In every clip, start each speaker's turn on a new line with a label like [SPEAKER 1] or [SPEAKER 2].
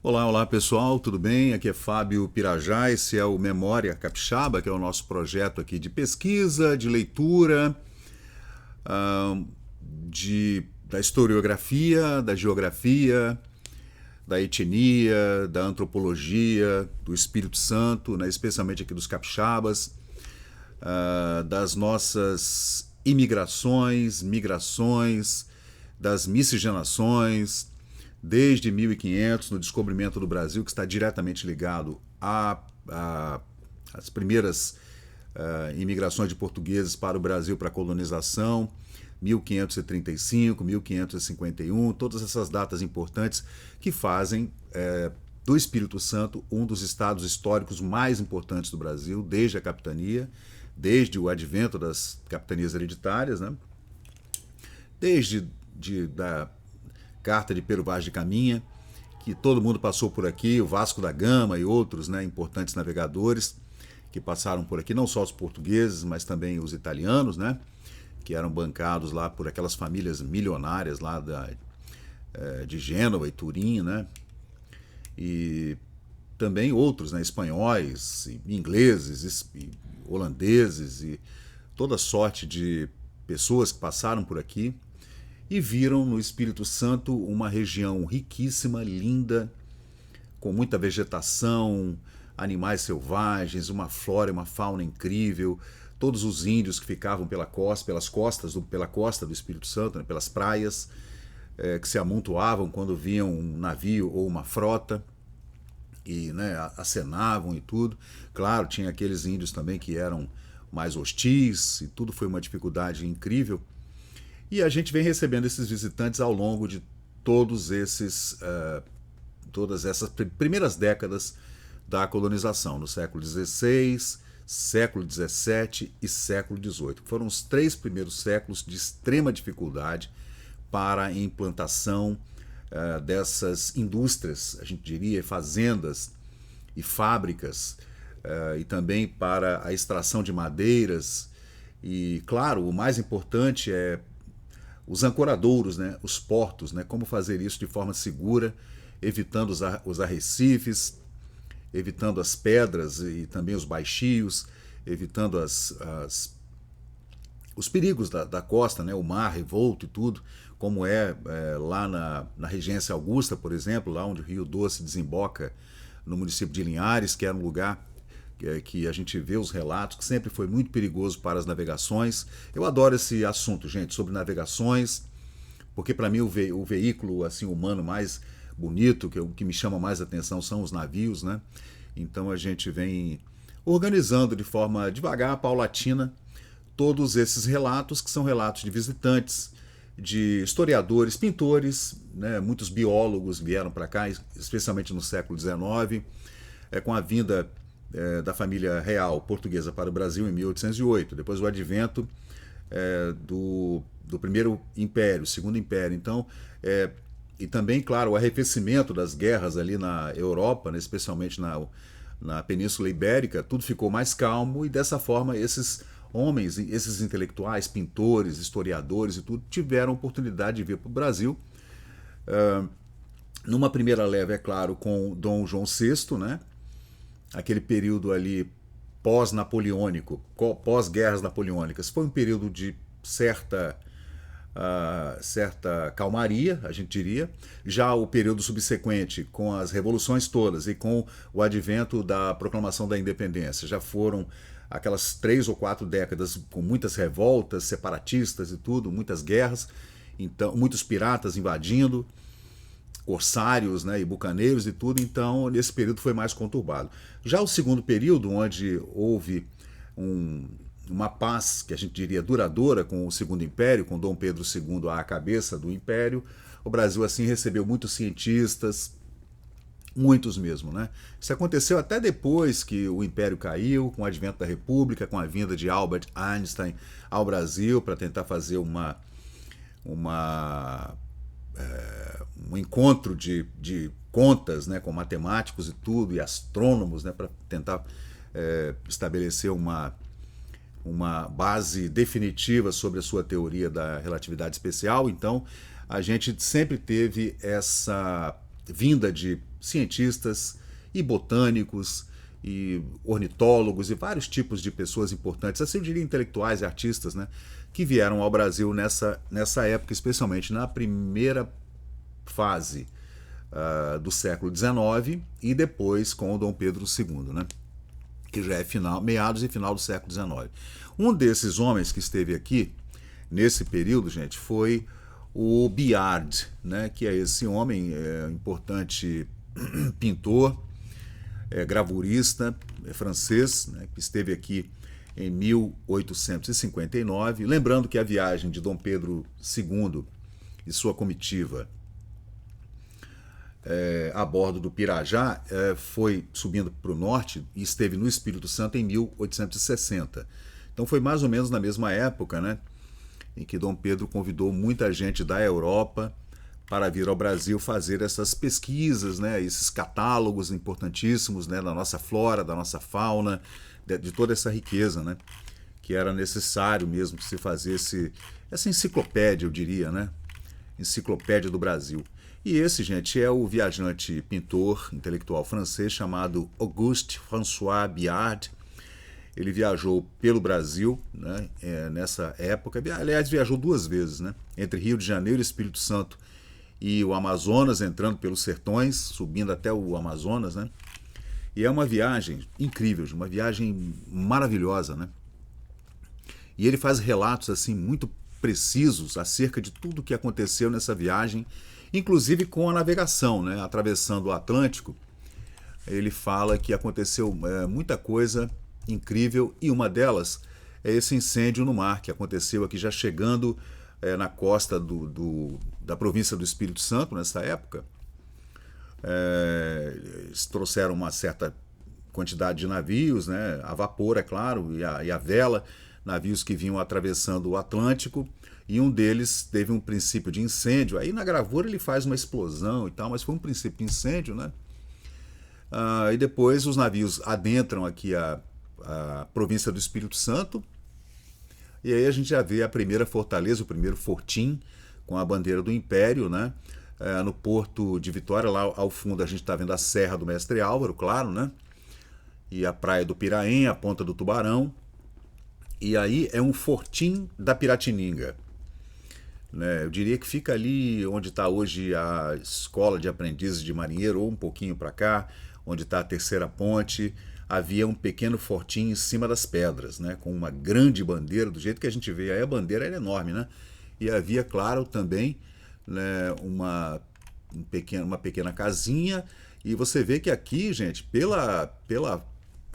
[SPEAKER 1] Olá, olá pessoal, tudo bem? Aqui é Fábio Pirajá, esse é o Memória Capixaba, que é o nosso projeto aqui de pesquisa, de leitura, ah, da historiografia, da geografia, da etnia, da antropologia, do Espírito Santo, né, especialmente aqui dos capixabas, das nossas imigrações, migrações, das miscigenações, desde 1500, no descobrimento do Brasil, que está diretamente ligado às primeiras imigrações de portugueses para o Brasil, para a colonização, 1535, 1551, todas essas datas importantes que fazem do Espírito Santo um dos estados históricos mais importantes do Brasil, desde a capitania, desde o advento das capitanias hereditárias, né? Da Carta de Pero Vaz de Caminha, que todo mundo passou por aqui, o Vasco da Gama e outros, né, importantes navegadores que passaram por aqui, não só os portugueses, mas também os italianos, né, que eram bancados lá por aquelas famílias milionárias lá de Gênova e Turim, né, e também outros, né, espanhóis, ingleses, e holandeses e toda sorte de pessoas que passaram por aqui e viram no Espírito Santo uma região riquíssima, linda, com muita vegetação, animais selvagens, uma flora e uma fauna incrível, todos os índios que ficavam pela costa do Espírito Santo, né, pelas praias, que se amontoavam quando viam um navio ou uma frota e, né, acenavam e tudo. Claro, tinha aqueles índios também que eram mais hostis e tudo foi uma dificuldade incrível. E a gente vem recebendo esses visitantes ao longo de todas essas primeiras décadas da colonização, no século XVI, século XVII e século XVIII. Foram os 3 primeiros séculos de extrema dificuldade para a implantação dessas indústrias, a gente diria, fazendas e fábricas, e também para a extração de madeiras. E, claro, o mais importante é os ancoradouros, né, os portos, né, como fazer isso de forma segura, evitando os arrecifes, evitando as pedras e também os baixios, evitando os perigos da costa, né, o mar revolto e tudo, como lá na Regência Augusta, por exemplo, lá onde o Rio Doce desemboca no município de Linhares, que era um lugar que a gente vê os relatos, que sempre foi muito perigoso para as navegações. Eu adoro esse assunto, gente, sobre navegações, porque para mim o veículo assim humano mais bonito, o que me chama mais atenção são os navios, né? Então a gente vem organizando de forma devagar, paulatina, todos esses relatos, que são relatos de visitantes, de historiadores, pintores, né? Muitos biólogos vieram para cá, especialmente no século XIX, com a vinda da família real portuguesa para o Brasil em 1808, depois o advento do primeiro império, segundo império. Então, e também, claro, o arrefecimento das guerras ali na Europa, né, especialmente na Península Ibérica, tudo ficou mais calmo e dessa forma esses homens, esses intelectuais, pintores, historiadores e tudo, tiveram a oportunidade de vir para o Brasil. Numa primeira leva, é claro, com Dom João VI, né? Aquele período ali pós-napoleônico, pós-guerras napoleônicas, foi um período de certa calmaria, a gente diria. Já o período subsequente, com as revoluções todas e com o advento da proclamação da independência, já foram aquelas 3 ou 4 décadas com muitas revoltas separatistas e tudo, muitas guerras, então muitos piratas invadindo, corsários, né, e bucaneiros e tudo, então nesse período foi mais conturbado. Já o segundo período, onde houve uma paz, que a gente diria duradoura, com o Segundo Império, com Dom Pedro II à cabeça do Império, o Brasil assim recebeu muitos cientistas, muitos mesmo, né? Isso aconteceu até depois que o Império caiu, com o advento da República, com a vinda de Albert Einstein ao Brasil para tentar fazer um encontro de contas, né, com matemáticos e tudo, e astrônomos, né, para tentar estabelecer uma base definitiva sobre a sua teoria da relatividade especial. Então, a gente sempre teve vinda de cientistas e botânicos e ornitólogos e vários tipos de pessoas importantes, assim eu diria intelectuais e artistas, né, que vieram ao Brasil nessa época, especialmente na primeira fase do século XIX e depois com o Dom Pedro II, né, que já é meados e final do século XIX. Um desses homens que esteve aqui nesse período, gente, foi o Biard, né, que é esse homem importante pintor, gravurista francês, né, que esteve aqui em 1859. Lembrando que a viagem de Dom Pedro II e sua comitiva a bordo do Pirajá foi subindo para o norte e esteve no Espírito Santo em 1860. Então foi mais ou menos na mesma época, né, em que Dom Pedro convidou muita gente da Europa para vir ao Brasil fazer essas pesquisas, né, esses catálogos importantíssimos, né, da nossa flora, da nossa fauna, de toda essa riqueza, né, que era necessário mesmo que se fazesse essa enciclopédia, eu diria, né, enciclopédia do Brasil. E esse, gente, é o viajante pintor intelectual francês chamado Auguste François Biard. Ele viajou pelo Brasil, né, nessa época. Aliás, viajou 2 vezes, né, entre Rio de Janeiro e Espírito Santo e o Amazonas, entrando pelos sertões, subindo até o Amazonas, né? E é uma viagem incrível, uma viagem maravilhosa, né? E ele faz relatos assim muito precisos acerca de tudo o que aconteceu nessa viagem, inclusive com a navegação, né? Atravessando o Atlântico. Ele fala que aconteceu muita coisa incrível e uma delas é esse incêndio no mar que aconteceu aqui já chegando na costa da província do Espírito Santo nessa época. Eles trouxeram uma certa quantidade de navios, né, a vapor, é claro, e a vela, navios que vinham atravessando o Atlântico, e um deles teve um princípio de incêndio. Aí na gravura ele faz uma explosão e tal, mas foi um princípio de incêndio, né? E depois os navios adentram aqui a província do Espírito Santo, e aí a gente já vê a primeira fortaleza, o primeiro fortim, com a bandeira do Império, né? No porto de Vitória, lá ao fundo a gente está vendo a Serra do Mestre Álvaro, claro, né? E a Praia do Piraém, a Ponta do Tubarão. E aí é um fortim da Piratininga. Né? Eu diria que fica ali onde está hoje a Escola de Aprendizes de Marinheiro, ou um pouquinho para cá, onde está a Terceira Ponte. Havia um pequeno fortim em cima das pedras, né, com uma grande bandeira, do jeito que a gente vê aí, a bandeira era enorme, né? E havia, claro, também, né, uma pequena casinha, e você vê que aqui, gente, pela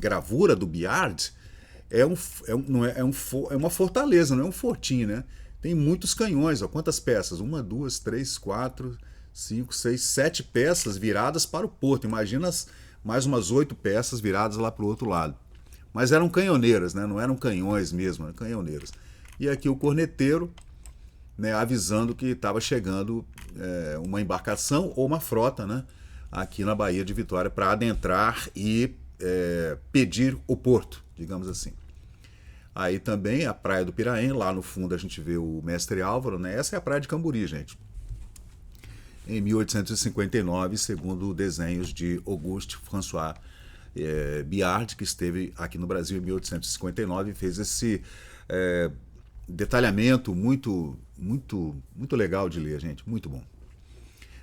[SPEAKER 1] gravura do Biard, é uma fortaleza, não é um fortim, né? Tem muitos canhões, ó, quantas peças? 1, 2, 3, 4, 5, 6, 7 peças viradas para o porto, imagina mais umas 8 peças viradas lá para o outro lado. Mas eram canhoneiras, né? Não eram canhões mesmo, eram canhoneiras. E aqui o corneteiro, né, avisando que estava chegando uma embarcação ou uma frota, né, aqui na Baía de Vitória para adentrar e pedir o porto, digamos assim. Aí também a Praia do Piraém, lá no fundo a gente vê o Mestre Álvaro, né? Essa é a Praia de Camburi, gente. Em 1859, segundo desenhos de Auguste François Biard, que esteve aqui no Brasil em 1859 e fez esse detalhamento muito legal de ler, gente, muito bom.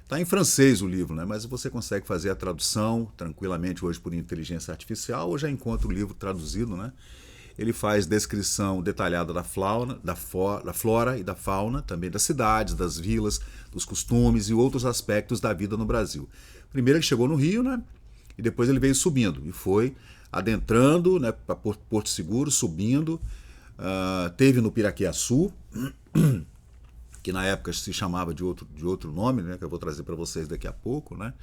[SPEAKER 1] Está em francês o livro, né? Mas você consegue fazer a tradução tranquilamente hoje por inteligência artificial, ou já encontra o livro traduzido, né? Ele faz descrição detalhada da flora e da fauna, também das cidades, das vilas, dos costumes e outros aspectos da vida no Brasil. Primeiro ele chegou no Rio, né? E depois ele veio subindo e foi adentrando, né, para Porto Seguro, subindo. Teve no Piraquiaçu, que na época se chamava de outro nome, né, que eu vou trazer para vocês daqui a pouco, né?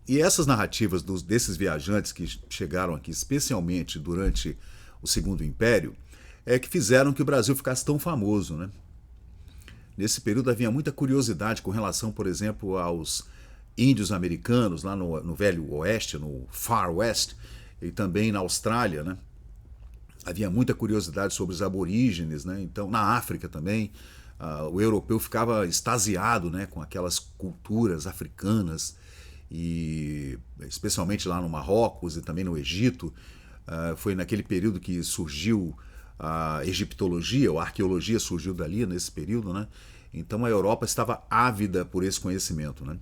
[SPEAKER 1] E essas narrativas desses viajantes que chegaram aqui, especialmente durante o Segundo Império, que fizeram que o Brasil ficasse tão famoso, né? Nesse período havia muita curiosidade com relação, por exemplo, aos índios americanos, lá no Velho Oeste, no Far West, e também na Austrália, né? Havia muita curiosidade sobre os aborígenes, né? Então, na África também, o europeu ficava extasiado, né, com aquelas culturas africanas, e especialmente lá no Marrocos e também no Egito. Foi naquele período que surgiu a egiptologia, ou a arqueologia surgiu dali, nesse período, né? Então a Europa estava ávida por esse conhecimento, né?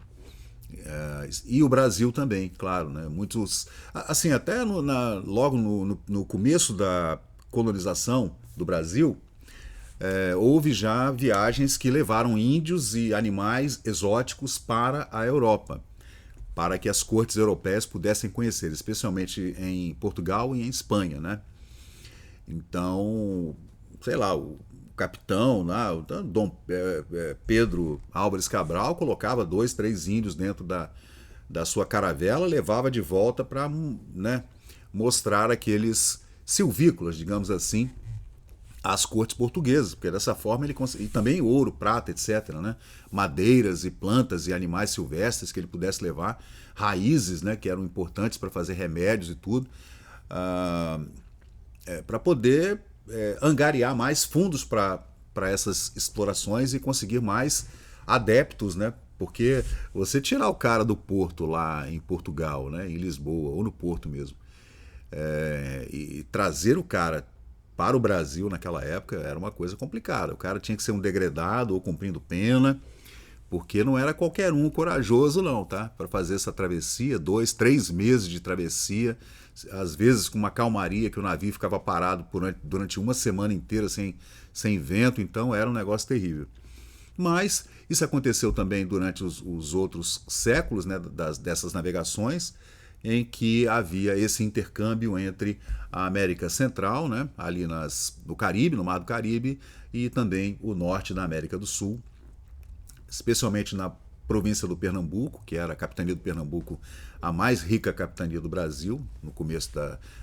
[SPEAKER 1] E o Brasil também, claro, né? Muitos, assim, até logo no começo da colonização do Brasil, houve já viagens que levaram índios e animais exóticos para a Europa, para que as cortes europeias pudessem conhecer, especialmente em Portugal e em Espanha, né? Então, sei lá, o capitão, lá, o Dom Pedro Álvares Cabral colocava 2, 3 índios dentro da sua caravela, levava de volta para, né, mostrar aqueles silvícolas, digamos assim, às cortes portuguesas, porque dessa forma ele conseguia, e também ouro, prata, etc., né? Madeiras e plantas e animais silvestres que ele pudesse levar, raízes, né, que eram importantes para fazer remédios e tudo, para poder angariar mais fundos para essas explorações e conseguir mais adeptos, né? Porque você tirar o cara do Porto lá em Portugal, né, em Lisboa, ou no Porto mesmo, e trazer o cara para o Brasil naquela época era uma coisa complicada. O cara tinha que ser um degredado ou cumprindo pena, porque não era qualquer um corajoso não, tá? Para fazer essa travessia, 2, 3 meses de travessia, às vezes com uma calmaria que o navio ficava parado durante uma semana inteira sem vento, então era um negócio terrível. Mas isso aconteceu também durante os outros séculos, né, dessas navegações, em que havia esse intercâmbio entre a América Central, né, ali no Caribe, no Mar do Caribe, e também o norte da América do Sul, especialmente na província do Pernambuco, que era a capitania do Pernambuco, a mais rica capitania do Brasil, no começo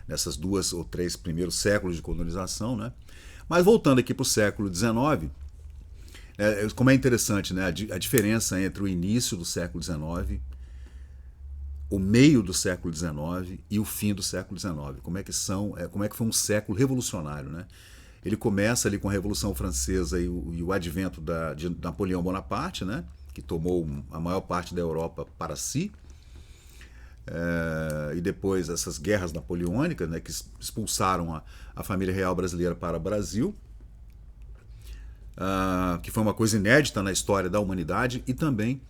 [SPEAKER 1] nessas 2 ou 3 primeiros séculos de colonização, né? Mas voltando aqui para o século XIX, como é interessante, né, a diferença entre o início do século XIX, o meio do século XIX e o fim do século XIX. Como é que foi um século revolucionário, né? Ele começa ali com a Revolução Francesa e o advento de Napoleão Bonaparte, né, que tomou a maior parte da Europa para si, e depois essas guerras napoleônicas, né, que expulsaram a família real brasileira para o Brasil, que foi uma coisa inédita na história da humanidade, e também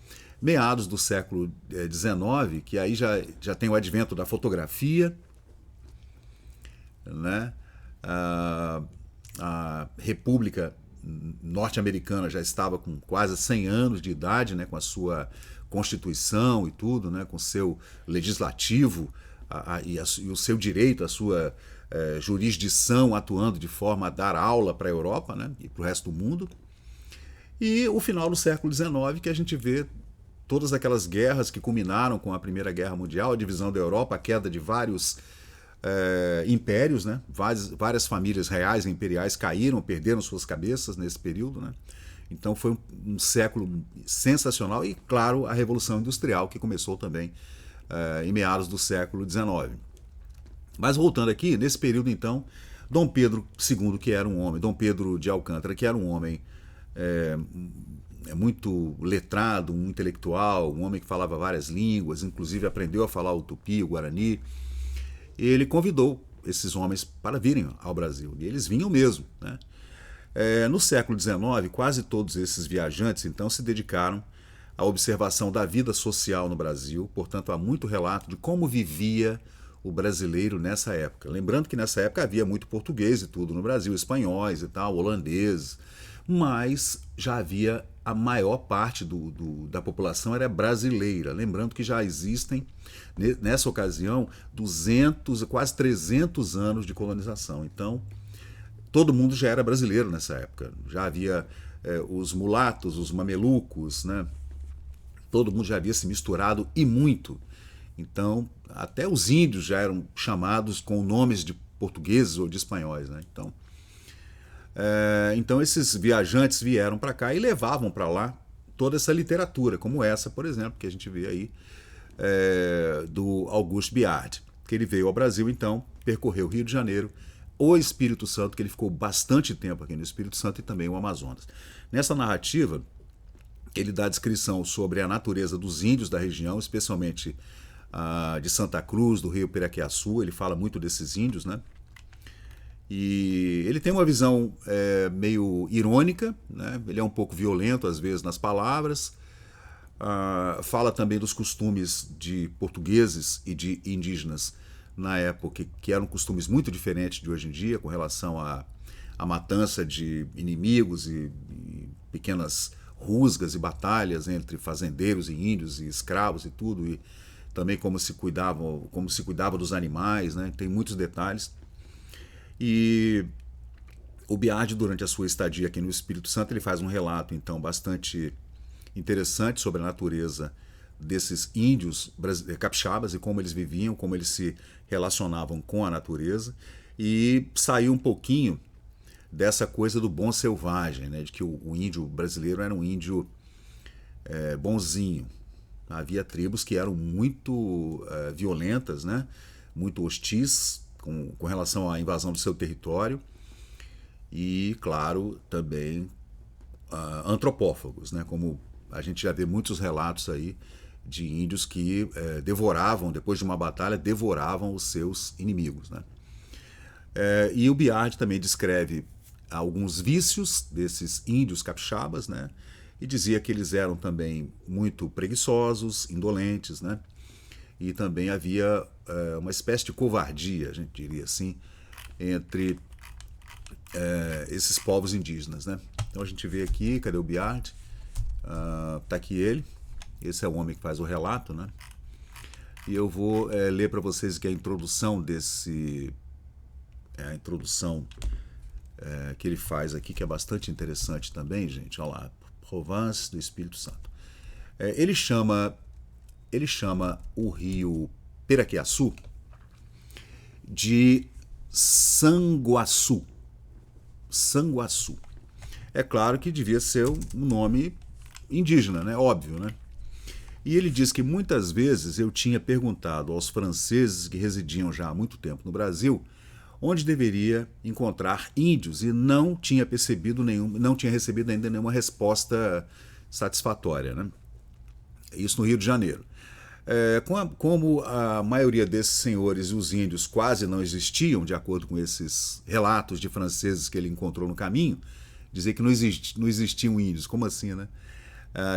[SPEAKER 1] meados do século XIX, que aí já tem o advento da fotografia, né? A República Norte-Americana já estava com quase 100 anos de idade, né, com a sua Constituição e tudo, né, com o seu legislativo e o seu direito, a sua jurisdição atuando de forma a dar aula para a Europa, né, e para o resto do mundo. E o final do século XIX, que a gente vê todas aquelas guerras que culminaram com a Primeira Guerra Mundial, a divisão da Europa, a queda de vários impérios, né? Várias famílias reais e imperiais caíram, perderam suas cabeças nesse período, né? Então foi um século sensacional e, claro, a Revolução Industrial, que começou também em meados do século XIX. Mas voltando aqui, nesse período então, Dom Pedro II, que era um homem, Dom Pedro de Alcântara, que era um homem muito letrado, um intelectual, um homem que falava várias línguas, inclusive aprendeu a falar o tupi, o guarani. Ele convidou esses homens para virem ao Brasil, e eles vinham mesmo, né? No século XIX, quase todos esses viajantes então se dedicaram à observação da vida social no Brasil, portanto há muito relato de como vivia o brasileiro nessa época. Lembrando que nessa época havia muito português e tudo no Brasil, espanhóis e tal, holandeses, mas já havia a maior parte da população era brasileira. Lembrando que já existem, nessa ocasião, 200, quase 300 anos de colonização. Então, todo mundo já era brasileiro nessa época. Já havia os mulatos, os mamelucos, né? Todo mundo já havia se misturado e muito. Então, até os índios já eram chamados com nomes de portugueses ou de espanhóis, né? Então esses viajantes vieram para cá e levavam para lá toda essa literatura, como essa, por exemplo, que a gente vê aí, do Auguste Biard, que ele veio ao Brasil, então, percorreu o Rio de Janeiro, o Espírito Santo, que ele ficou bastante tempo aqui no Espírito Santo, e também o Amazonas. Nessa narrativa, ele dá descrição sobre a natureza dos índios da região, especialmente de Santa Cruz, do Rio Piraquiaçu. Ele fala muito desses índios, né? E ele tem uma visão meio irônica, né? Ele é um pouco violento às vezes nas palavras. Fala também dos costumes de portugueses e de indígenas na época, que eram costumes muito diferentes de hoje em dia, com relação à matança de inimigos e pequenas rusgas e batalhas entre fazendeiros e índios e escravos e tudo, e também como se cuidava dos animais, né? Tem muitos detalhes. E o Biardi, durante a sua estadia aqui no Espírito Santo, ele faz um relato então bastante interessante sobre a natureza desses índios capixabas e como eles viviam, como eles se relacionavam com a natureza, e saiu um pouquinho dessa coisa do bom selvagem, né, de que o índio brasileiro era um índio bonzinho. Havia tribos que eram muito violentas, né, muito hostis com relação à invasão do seu território, e, claro, também antropófagos, né, como a gente já vê muitos relatos aí de índios que devoravam, depois de uma batalha, devoravam os seus inimigos, né? E o Biardi também descreve alguns vícios desses índios capixabas, né? E dizia que eles eram também muito preguiçosos, indolentes, né? E também havia uma espécie de covardia, a gente diria assim, entre esses povos indígenas, né? Então a gente vê aqui, cadê o Biardi? Tá aqui ele. Esse é o homem que faz o relato, né? E eu vou ler para vocês aqui a introdução a introdução que ele faz aqui, que é bastante interessante também, gente. Olha lá, Provence do Espírito Santo. Ele chama o rio Piraquiaçu de Sanguaçu. Sanguaçu. É claro que devia ser um nome indígena, né? Óbvio, né? E ele diz que muitas vezes eu tinha perguntado aos franceses que residiam já há muito tempo no Brasil onde deveria encontrar índios e não tinha recebido ainda nenhuma resposta satisfatória, né? Isso no Rio de Janeiro. Como a maioria desses senhores e os índios quase não existiam, de acordo com esses relatos de franceses que ele encontrou no caminho, dizer que não existiam índios, como assim, né?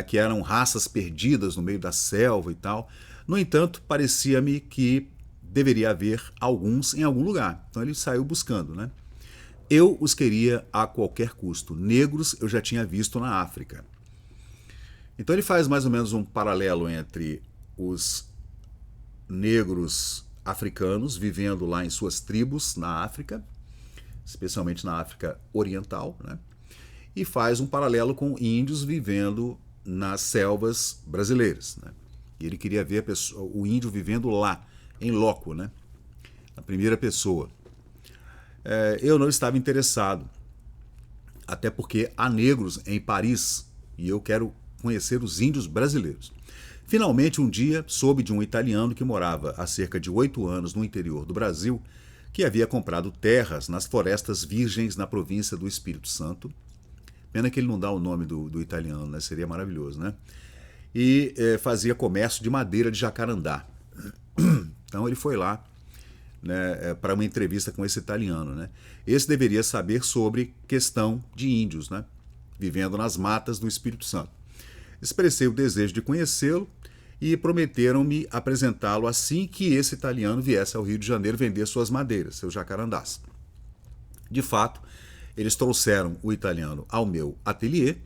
[SPEAKER 1] Que eram raças perdidas no meio da selva e tal. No entanto, parecia-me que deveria haver alguns em algum lugar. Então ele saiu buscando, né? Eu os queria a qualquer custo. Negros eu já tinha visto na África. Então ele faz mais ou menos um paralelo entre os negros africanos vivendo lá em suas tribos na África, especialmente na África Oriental, né? E faz um paralelo com índios vivendo nas selvas brasileiras, né? E ele queria ver o índio vivendo lá, em loco, né? Na primeira pessoa. Eu não estava interessado, até porque há negros em Paris e eu quero conhecer os índios brasileiros. Finalmente, um dia, soube de um italiano que morava há cerca de 8 anos no interior do Brasil, que havia comprado terras nas florestas virgens na província do Espírito Santo. Pena que ele não dá o nome do italiano, né? Seria maravilhoso, né? E fazia comércio de madeira de jacarandá. Então ele foi lá, né, para uma entrevista com esse italiano, né? Esse deveria saber sobre questão de índios, né, vivendo nas matas do Espírito Santo. Expressei o desejo de conhecê-lo e prometeram-me apresentá-lo assim que esse italiano viesse ao Rio de Janeiro vender suas madeiras, seus jacarandás. De fato, eles trouxeram o italiano ao meu ateliê,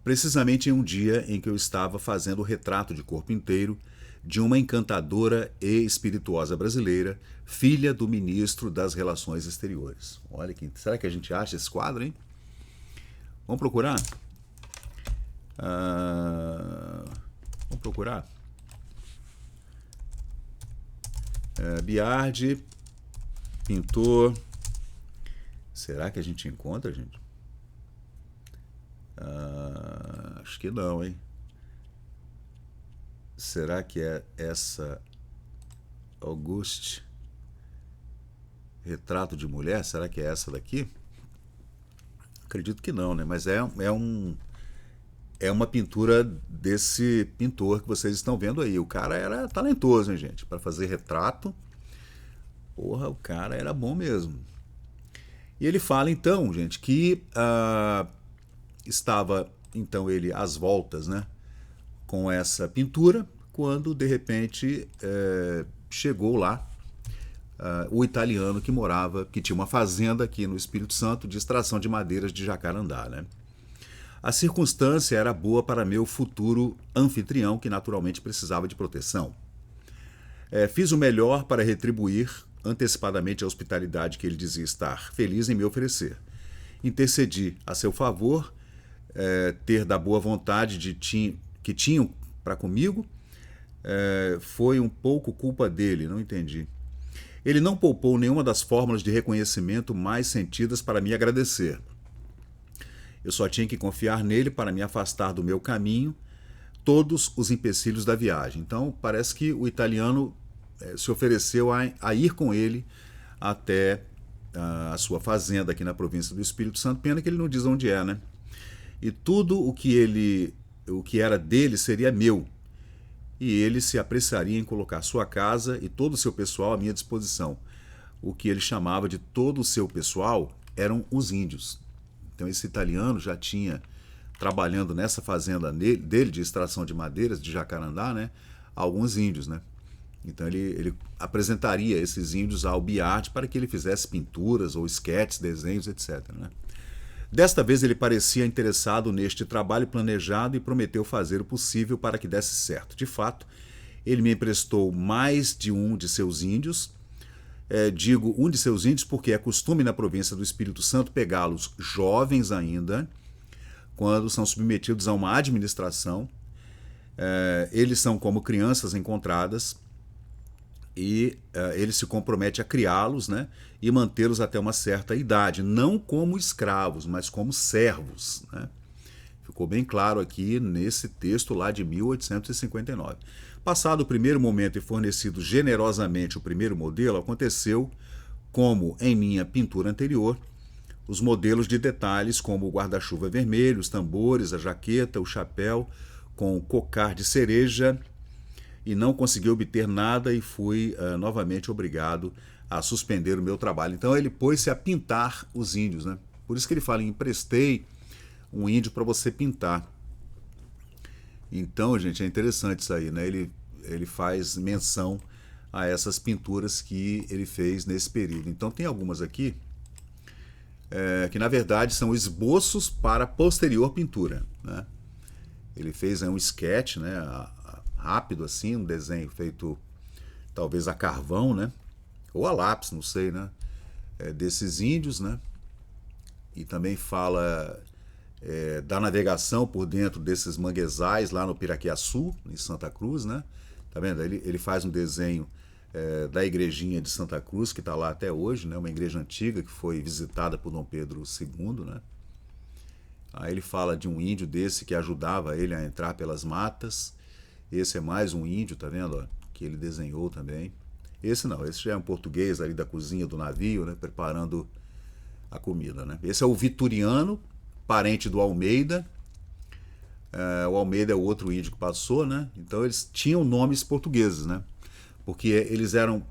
[SPEAKER 1] precisamente em um dia em que eu estava fazendo o retrato de corpo inteiro de uma encantadora e espirituosa brasileira, filha do ministro das Relações Exteriores. Olha, será que a gente acha esse quadro, hein? Vamos procurar? Vamos procurar? Biardi, pintor. Será que a gente encontra, gente? Acho que não, hein? Será que é essa Auguste Retrato de mulher, será que é essa daqui? Acredito que não, né? Mas é uma pintura desse pintor que vocês estão vendo aí. O cara era talentoso, hein, gente? Para fazer retrato, porra, o cara era bom mesmo. E ele fala então, gente, que estava então ele às voltas, né, com essa pintura, quando de repente chegou lá o italiano que morava, que tinha uma fazenda aqui no Espírito Santo de extração de madeiras de jacarandá, né? A circunstância era boa para meu futuro anfitrião, que naturalmente precisava de proteção. Fiz o melhor para retribuir antecipadamente a hospitalidade que ele dizia estar feliz em me oferecer. Intercedi a seu favor, ter da boa vontade que tinham para comigo, foi um pouco culpa dele, não entendi. Ele não poupou nenhuma das fórmulas de reconhecimento mais sentidas para me agradecer. Eu só tinha que confiar nele para me afastar do meu caminho todos os empecilhos da viagem. Então, parece que o italiano se ofereceu a ir com ele até a sua fazenda aqui na província do Espírito Santo. Pena que ele não diz onde é, né? E tudo o que era dele seria meu. E ele se apressaria em colocar sua casa e todo o seu pessoal à minha disposição. O que ele chamava de todo o seu pessoal eram os índios. Então esse italiano já tinha, trabalhando nessa fazenda dele de extração de madeiras, de jacarandá, né, alguns índios, né? Então ele apresentaria esses índios ao Biarte para que ele fizesse pinturas ou esquetes, desenhos, etc., né? Desta vez ele parecia interessado neste trabalho planejado e prometeu fazer o possível para que desse certo. De fato, ele me emprestou mais de um de seus índios. Digo um de seus índios porque é costume na província do Espírito Santo pegá-los jovens ainda, quando são submetidos a uma administração. Eles são como crianças encontradas e ele se compromete a criá-los, né, e mantê-los até uma certa idade, não como escravos, mas como servos, né? Ficou bem claro aqui nesse texto lá de 1859. Passado o primeiro momento e fornecido generosamente o primeiro modelo, aconteceu, como em minha pintura anterior, os modelos de detalhes como o guarda-chuva vermelho, os tambores, a jaqueta, o chapéu com o cocar de cereja, e não consegui obter nada e fui novamente obrigado a suspender o meu trabalho. Então ele pôs-se a pintar os índios, né? Por isso que ele fala, emprestei um índio para você pintar. Então, gente, é interessante isso aí, né? Ele faz menção a essas pinturas que ele fez nesse período. Então tem algumas aqui que na verdade são esboços para posterior pintura, né? Ele fez um sketch, né, rápido assim, um desenho feito talvez a carvão, né, ou a lápis, não sei, né, desses índios, né, e também fala da navegação por dentro desses manguezais lá no Piraquiaçu, em Santa Cruz, né, tá vendo? Ele faz um desenho da igrejinha de Santa Cruz, que está lá até hoje, né, uma igreja antiga que foi visitada por Dom Pedro II, né. Aí ele fala de um índio desse que ajudava ele a entrar pelas matas. Esse é mais um índio, tá vendo? Ó, que ele desenhou também. Esse não, esse já é um português ali da cozinha do navio, né, preparando a comida, né? Esse é o Vitoriano, parente do Almeida. O Almeida é o outro índio que passou, né? Então eles tinham nomes portugueses, né? Porque eles eram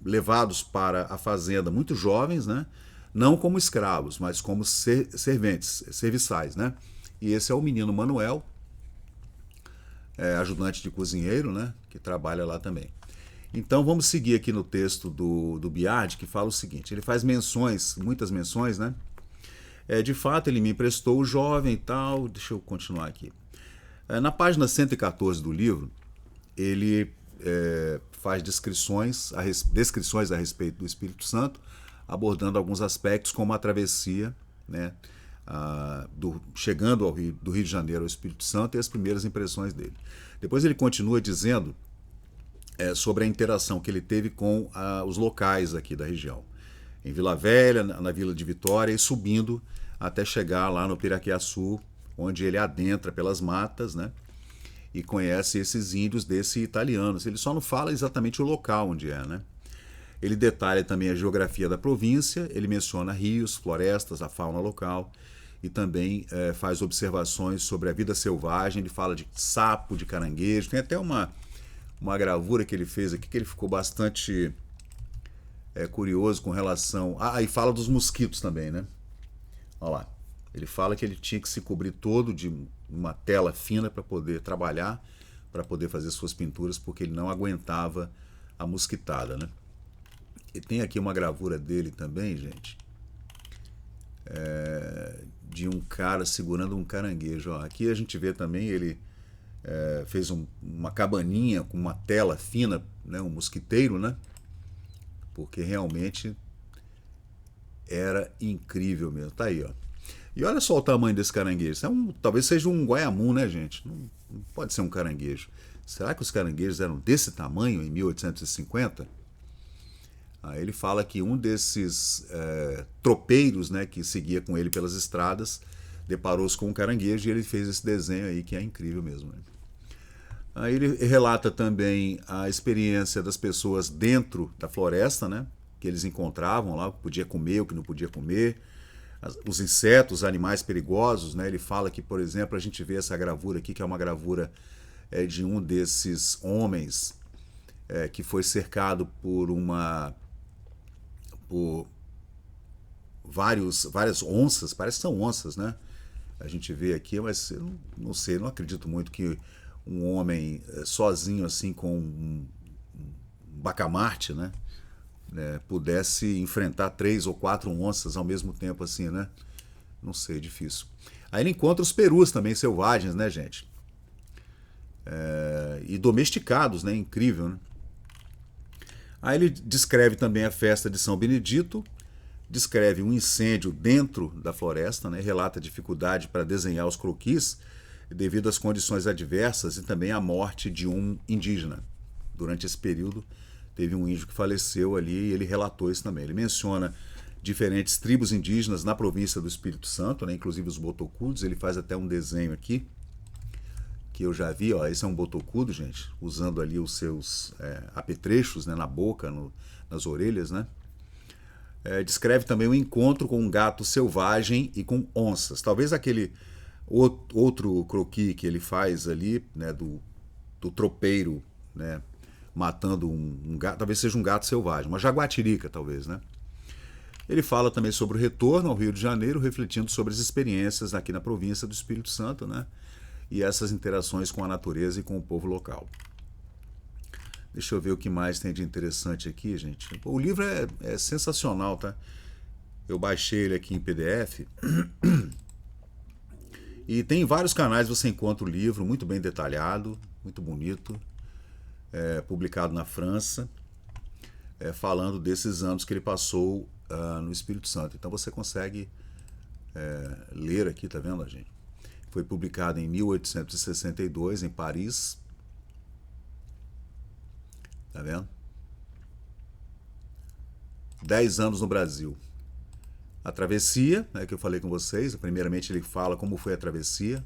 [SPEAKER 1] levados para a fazenda muito jovens, né? Não como escravos, mas como serventes, serviçais, né? E esse é o menino Manuel, ajudante de cozinheiro, né? Que trabalha lá também. Então vamos seguir aqui no texto do Biard, que fala o seguinte, ele faz menções, muitas menções, né? De fato, ele me emprestou o jovem e tal, deixa eu continuar aqui. Na página 114 do livro, ele faz descrições a respeito do Espírito Santo, abordando alguns aspectos como a travessia, né, chegando do Rio de Janeiro ao Espírito Santo e as primeiras impressões dele. Depois ele continua dizendo sobre a interação que ele teve com os locais aqui da região. Em Vila Velha, na Vila de Vitória e subindo até chegar lá no Piraquiaçu, onde ele adentra pelas matas, né, e conhece esses índios desse italiano. Ele só não fala exatamente o local onde é, né? Ele detalha também a geografia da província, ele menciona rios, florestas, a fauna local e também faz observações sobre a vida selvagem. Ele fala de sapo, de caranguejo. Tem até uma gravura que ele fez aqui que ele ficou bastante curioso com relação... e fala dos mosquitos também, né? Olha lá. Ele fala que ele tinha que se cobrir todo de uma tela fina para poder trabalhar, para poder fazer suas pinturas, porque ele não aguentava a mosquitada, né? E tem aqui uma gravura dele também, gente, de um cara segurando um caranguejo. Ó, aqui a gente vê também ele fez uma cabaninha com uma tela fina, né, um mosquiteiro, né? Porque realmente era incrível mesmo. Tá aí, ó. E olha só o tamanho desse caranguejo. Talvez seja um guaiamum, né, gente? Não pode ser um caranguejo. Será que os caranguejos eram desse tamanho em 1850? Aí ele fala que um desses tropeiros, né, que seguia com ele pelas estradas deparou-se com um caranguejo e ele fez esse desenho aí que é incrível mesmo. Né? Aí ele relata também a experiência das pessoas dentro da floresta, né, que eles encontravam lá, o que podia comer, o que não podia comer, os insetos, os animais perigosos. Né? Ele fala que, por exemplo, a gente vê essa gravura aqui, que é uma gravura de um desses homens que foi cercado por várias onças, parece que são onças, né? A gente vê aqui, mas eu não sei, não acredito muito que um homem sozinho assim com um bacamarte, né, pudesse enfrentar 3 ou 4 onças ao mesmo tempo assim, né? Não sei, difícil. Aí ele encontra os perus também selvagens, né, gente? E domesticados, né? Incrível, né? Aí ele descreve também a festa de São Benedito, descreve um incêndio dentro da floresta, né? Relata a dificuldade para desenhar os croquis devido às condições adversas e também a morte de um indígena. Durante esse período, teve um índio que faleceu ali e ele relatou isso também. Ele menciona diferentes tribos indígenas na província do Espírito Santo, né? Inclusive os botocudos. Ele faz até um desenho aqui, que eu já vi, ó, esse é um botocudo, gente, usando ali os seus apetrechos, né, na boca, nas orelhas, né? Descreve também o encontro com um gato selvagem e com onças. Talvez aquele outro croquis que ele faz ali, né, do tropeiro, né, matando um gato, talvez seja um gato selvagem, uma jaguatirica, talvez, né? Ele fala também sobre o retorno ao Rio de Janeiro, refletindo sobre as experiências aqui na província do Espírito Santo, né? E essas interações com a natureza e com o povo local. Deixa eu ver o que mais tem de interessante aqui, gente. O livro é sensacional, tá? Eu baixei ele aqui em PDF. E tem vários canais, você encontra o livro, muito bem detalhado, muito bonito, publicado na França, falando desses anos que ele passou no Espírito Santo. Então você consegue ler aqui, tá vendo, gente? Foi publicado em 1862 em Paris. Tá vendo? 10 anos no Brasil. A travessia, né, que eu falei com vocês, primeiramente ele fala como foi a travessia,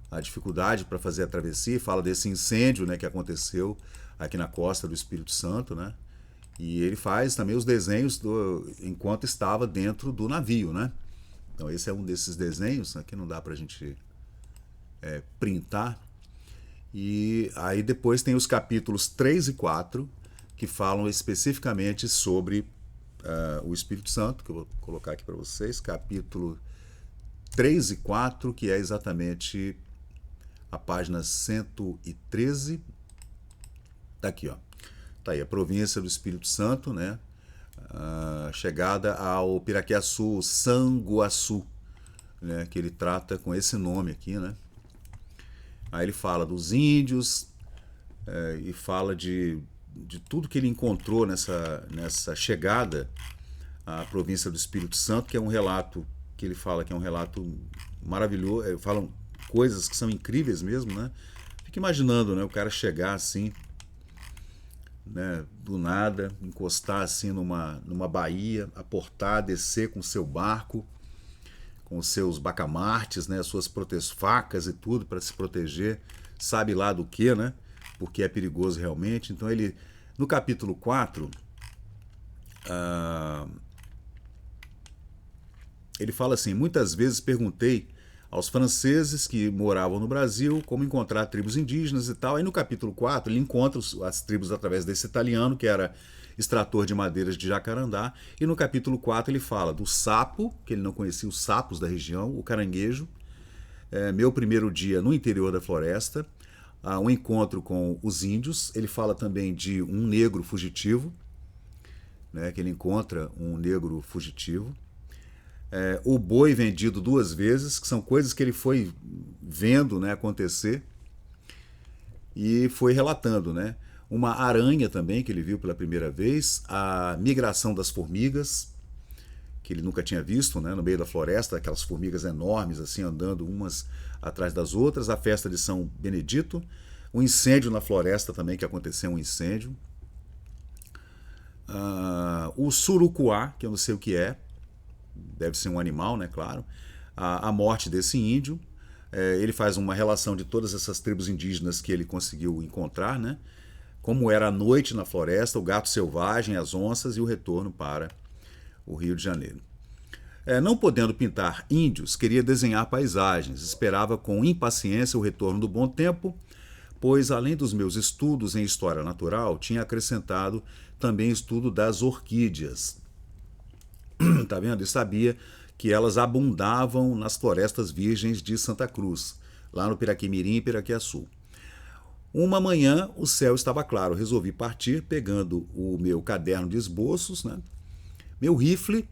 [SPEAKER 1] a dificuldade para fazer a travessia, fala desse incêndio, né, que aconteceu aqui na costa do Espírito Santo, né? E ele faz também os desenhos enquanto estava dentro do navio, né? Então esse é um desses desenhos, né, que não dá para a gente printar. E aí depois tem os capítulos 3 e 4, que falam especificamente sobre o Espírito Santo, que eu vou colocar aqui para vocês, capítulo 3 e 4, que é exatamente a página 113. Tá aqui, ó. Tá aí, a província do Espírito Santo, né? Chegada ao Piraquiaçu, Sanguaçu, né? Que ele trata com esse nome aqui, né? Aí ele fala dos índios e fala de tudo que ele encontrou nessa chegada à província do Espírito Santo, que é um relato que ele fala que é um relato maravilhoso. Falam coisas que são incríveis mesmo, né? Fica imaginando, né, o cara chegar assim, né, do nada, encostar assim numa baía, aportar, descer com seu barco, com os seus bacamartes, né, as suas facas e tudo para se proteger, sabe lá do que, né? Porque é perigoso realmente. Então ele, no capítulo 4, Ele fala assim: muitas vezes perguntei aos franceses que moravam no Brasil como encontrar tribos indígenas e tal. Aí no capítulo 4 ele encontra as tribos através desse italiano, que era extrator de madeiras de jacarandá. E no capítulo 4 ele fala do sapo, que ele não conhecia os sapos da região, o caranguejo, meu primeiro dia no interior da floresta, um encontro com os índios. Ele fala também de um negro fugitivo, né, que ele encontra um negro fugitivo. O boi vendido 2 vezes, que são coisas que ele foi vendo, né, acontecer e foi relatando, né? Uma aranha também que ele viu pela primeira vez, a migração das formigas, que ele nunca tinha visto, né, no meio da floresta, aquelas formigas enormes assim andando umas atrás das outras, a festa de São Benedito, um incêndio na floresta também, que aconteceu um incêndio, o surucuá, que eu não sei o que é, deve ser um animal, né, claro, a morte desse índio. Ele faz uma relação de todas essas tribos indígenas que ele conseguiu encontrar, né, como era a noite na floresta, o gato selvagem, as onças e o retorno para o Rio de Janeiro. Não podendo pintar índios, queria desenhar paisagens, esperava com impaciência o retorno do bom tempo, pois além dos meus estudos em história natural, tinha acrescentado também estudo das orquídeas. Tá vendo? E sabia que elas abundavam nas florestas virgens de Santa Cruz, lá no Piraquimirim e Piraquiaçu. Uma manhã o céu estava claro, resolvi partir pegando o meu caderno de esboços, né, meu rifle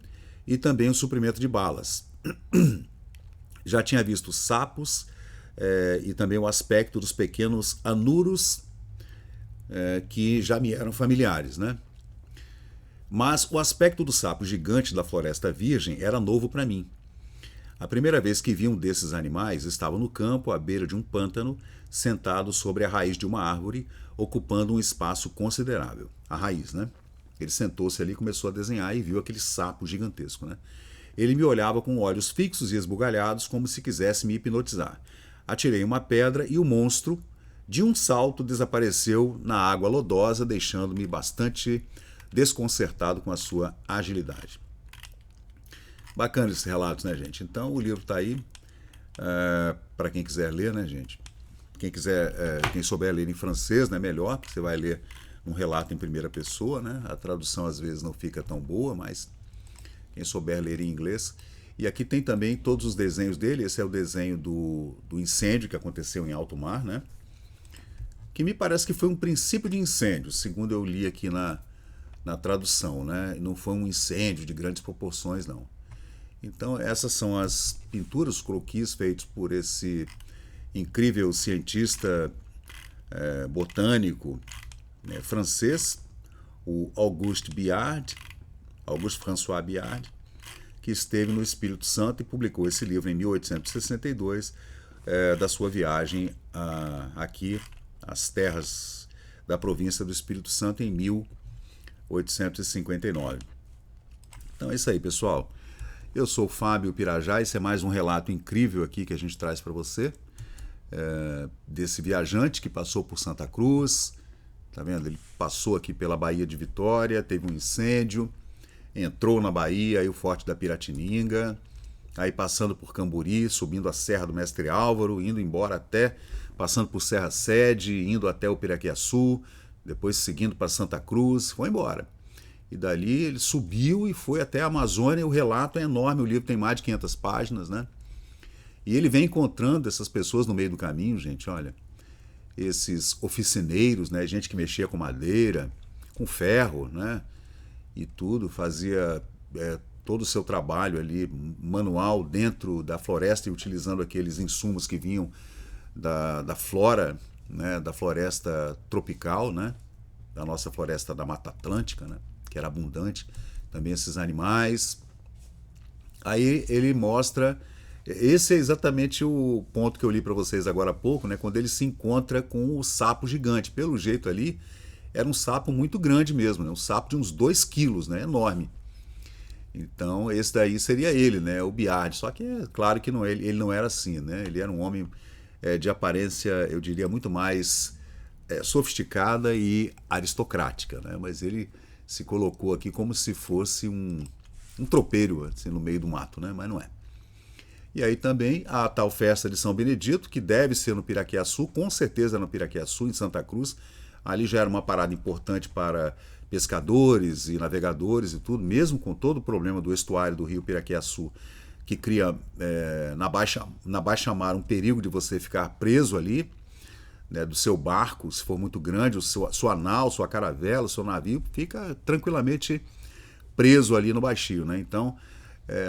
[SPEAKER 1] e também o suprimento de balas. Já tinha visto sapos e também o aspecto dos pequenos anuros que já me eram familiares, né? Mas o aspecto do sapo gigante da Floresta Virgem era novo para mim. A primeira vez que vi um desses animais estava no campo, à beira de um pântano, sentado sobre a raiz de uma árvore, ocupando um espaço considerável. A raiz, né? Ele sentou-se ali e começou a desenhar e viu aquele sapo gigantesco, né? Ele me olhava com olhos fixos e esbugalhados, como se quisesse me hipnotizar. Atirei uma pedra e o monstro, de um salto, desapareceu na água lodosa, deixando-me bastante desconcertado com a sua agilidade. Bacana esses relatos, né, gente? Então o livro está aí para quem quiser ler, né, gente? Quem quiser, quem souber ler em francês, né, melhor, porque você vai ler um relato em primeira pessoa, né? A tradução às vezes não fica tão boa, mas quem souber ler em inglês. E aqui tem também todos os desenhos dele. Esse é o desenho do incêndio que aconteceu em alto mar, né? Que me parece que foi um princípio de incêndio, segundo eu li aqui na tradução, né? Não foi um incêndio de grandes proporções, não. Então essas são as pinturas, os croquis feitos por esse incrível cientista botânico francês, o Auguste François Biard, que esteve no Espírito Santo e publicou esse livro em 1862, da sua viagem aqui às terras da província do Espírito Santo em 1859. Então é isso aí, pessoal. Eu sou o Fábio Pirajá, esse é mais um relato incrível aqui que a gente traz para você, desse viajante que passou por Santa Cruz. Tá vendo? Ele passou aqui pela Baía de Vitória, teve um incêndio, entrou na Bahia, aí o Forte da Piratininga, aí passando por Camburi, subindo a Serra do Mestre Álvaro, indo embora até, passando por Serra Sede, indo até o Piraquiaçu, depois seguindo para Santa Cruz, foi embora. E dali ele subiu e foi até a Amazônia, o relato é enorme, o livro tem mais de 500 páginas, né? E ele vem encontrando essas pessoas no meio do caminho, gente, olha, esses oficineiros, né, gente que mexia com madeira, com ferro, né, e tudo, fazia todo o seu trabalho ali manual dentro da floresta e utilizando aqueles insumos que vinham da flora, né, da floresta tropical, né, da nossa floresta da Mata Atlântica, né, que era abundante, também esses animais. Aí ele mostra, esse é exatamente o ponto que eu li para vocês agora há pouco, né, quando ele se encontra com o sapo gigante. Pelo jeito ali, era um sapo muito grande mesmo, né, um sapo de uns 2 quilos, né, enorme. Então esse daí seria ele, né, o Biard. Só que é claro que não, ele não era assim, né, ele era um homem de aparência, eu diria, muito mais sofisticada e aristocrática, né, mas ele se colocou aqui como se fosse um tropeiro assim, no meio do mato, né? Mas não é. E aí também a tal festa de São Benedito, que deve ser no Piraquiaçu, com certeza no Piraquiaçu, em Santa Cruz. Ali já era uma parada importante para pescadores e navegadores e tudo, mesmo com todo o problema do estuário do rio Piraquiaçu, que cria na baixa mar um perigo de você ficar preso ali, né, do seu barco, se for muito grande, sua nau, sua caravela, seu navio, fica tranquilamente preso ali no baixio, né? Então,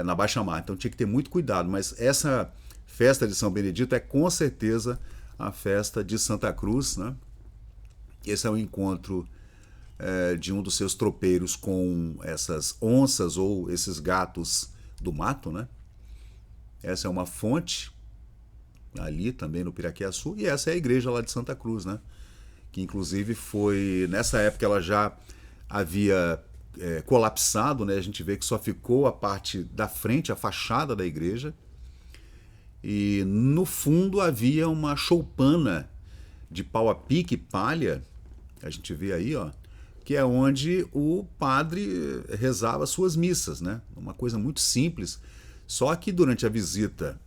[SPEAKER 1] na baixa mar. Então tinha que ter muito cuidado, mas essa festa de São Benedito é com certeza a festa de Santa Cruz, né? Esse é o encontro de um dos seus tropeiros com essas onças ou esses gatos do mato, né? Essa é uma fonte ali também no Piraquiaçu, e essa é a igreja lá de Santa Cruz, né? Que inclusive foi, nessa época ela já havia colapsado, né? A gente vê que só ficou a parte da frente, a fachada da igreja, e no fundo havia uma choupana de pau a pique, palha, a gente vê aí, ó, que é onde o padre rezava suas missas, né? Uma coisa muito simples, só que durante a visita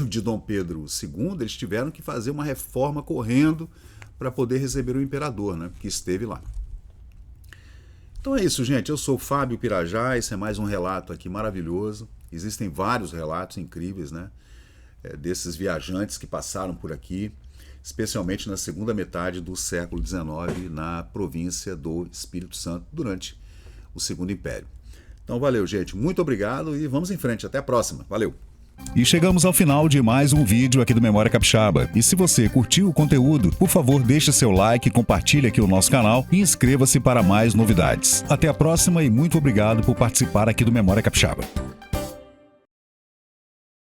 [SPEAKER 1] de Dom Pedro II, eles tiveram que fazer uma reforma correndo para poder receber o imperador, né? Que esteve lá. Então é isso, gente. Eu sou o Fábio Pirajá, esse é mais um relato aqui maravilhoso. Existem vários relatos incríveis, né? Desses viajantes que passaram por aqui, especialmente na segunda metade do século XIX, na província do Espírito Santo, durante o Segundo Império. Então valeu, gente. Muito obrigado e vamos em frente. Até a próxima. Valeu!
[SPEAKER 2] E chegamos ao final de mais um vídeo aqui do Memória Capixaba. E se você curtiu o conteúdo, por favor deixe seu like, compartilhe aqui o nosso canal e inscreva-se para mais novidades. Até a próxima e muito obrigado por participar aqui do Memória Capixaba.